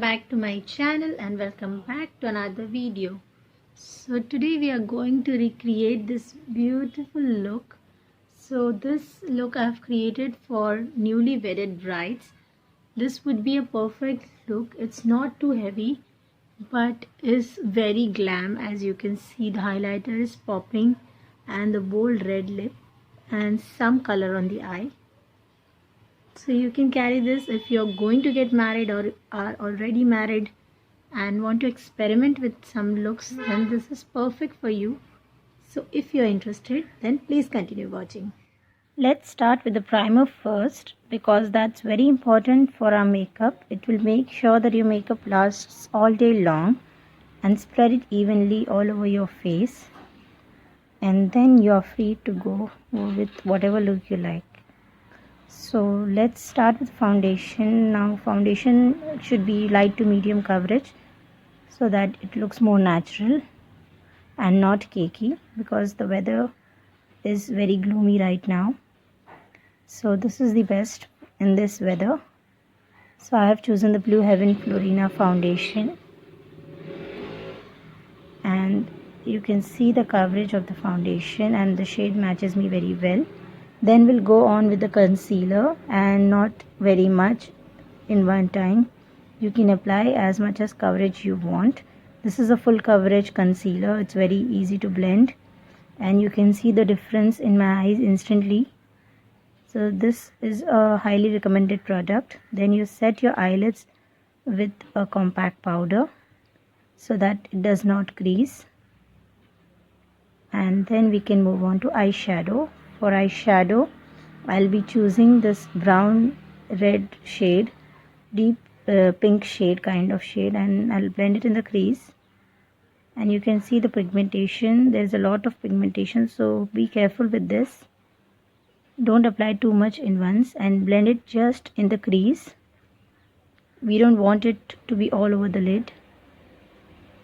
back to my channel and welcome back to another video. So today we are going to recreate this beautiful look. So this look I have created for newly wedded brides. This would be a perfect look. It's not too heavy but is very glam. As you can see, the highlighter is popping and the bold red lip and some color on the eye. So you can carry this if you're going to get married or are already married and want to experiment with some looks, then this is perfect for you. So if you're interested, then please continue watching. Let's start with the primer first because that's very important for our makeup. It will make sure that your makeup lasts all day long and spread it evenly all over your face. And then you're free to go with whatever look you like. So let's start with foundation. Now foundation should be light to medium coverage so that it looks more natural and not cakey because the weather is very gloomy right now. So this is the best in this weather. So I have chosen the Blue Heaven Florina foundation and you can see the coverage of the foundation and the shade matches me very well. Then we'll go on with the concealer and not very much in one time. You can apply as much as coverage you want. This is a full coverage concealer. It's very easy to blend and you can see the difference in my eyes instantly. So this is a highly recommended product. Then you set your eyelids with a compact powder so that it does not crease. And then we can move on to eyeshadow. For eyeshadow, I'll be choosing this brown red shade, deep pink shade kind of shade, and I'll blend it in the crease. And you can see the pigmentation. There's a lot of pigmentation, so be careful with this. Don't apply too much in once and blend it just in the crease. We don't want it to be all over the lid.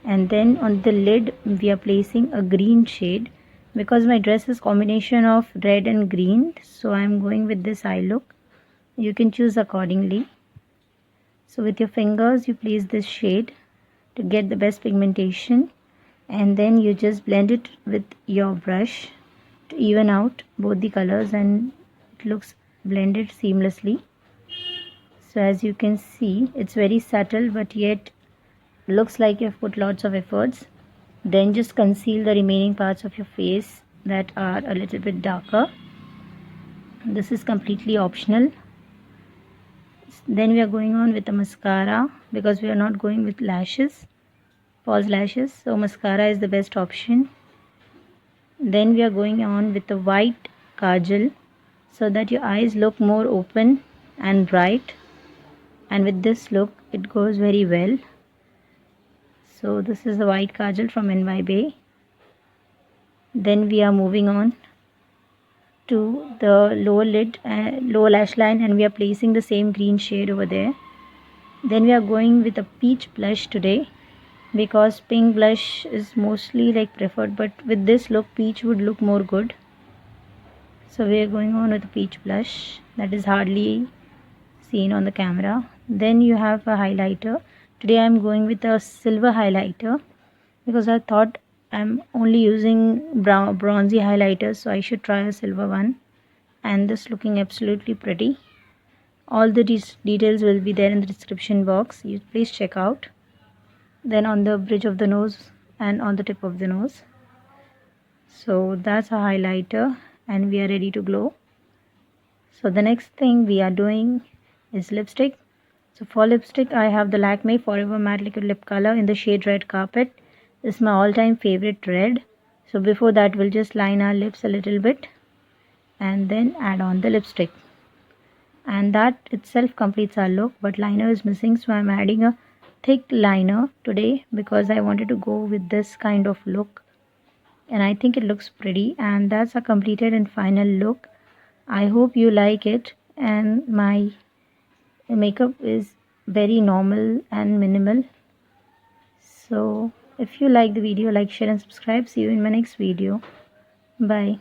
And then on the lid we are placing a green shade because my dress is combination of red and green, so I'm going with this eye look. You can choose accordingly. So with your fingers you place this shade to get the best pigmentation and then you just blend it with your brush to even out both the colors and it looks blended seamlessly. So as you can see, it's very subtle but yet looks like you've put lots of efforts. Then just conceal the remaining parts of your face that are a little bit darker. This is completely optional. Then we are going on with the mascara because we are not going with lashes, false lashes, so mascara is the best option. Then we are going on with the white kajal so that your eyes look more open and bright, and with this look it goes very well. So this is the white kajal from NY Bay. Then we are moving on to the lower lid, lower lash line, and we are placing the same green shade over there. Then we are going with a peach blush today because pink blush is mostly like preferred, but with this look peach would look more good. So we are going on with a peach blush that is hardly seen on the camera. Then you have a highlighter. Today I am going with a silver highlighter because I thought I'm only using bronzy highlighters, so I should try a silver one. And this looking absolutely pretty. All the details will be there in the description box. You please check out. Then on the bridge of the nose and on the tip of the nose. So that's a highlighter and we are ready to glow. So the next thing we are doing is lipstick. So for lipstick I have the Lakme Forever Matte Liquid Lip Color in the shade Red Carpet. This is my all-time favorite red. So before that we'll just line our lips a little bit and then add on the lipstick. And that itself completes our look, but liner is missing, so I'm adding a thick liner today because I wanted to go with this kind of look and I think it looks pretty. And that's a completed and final look. I hope you like it, and my makeup is very normal and minimal. So if you like the video, like, share and subscribe. See you in my next video. Bye.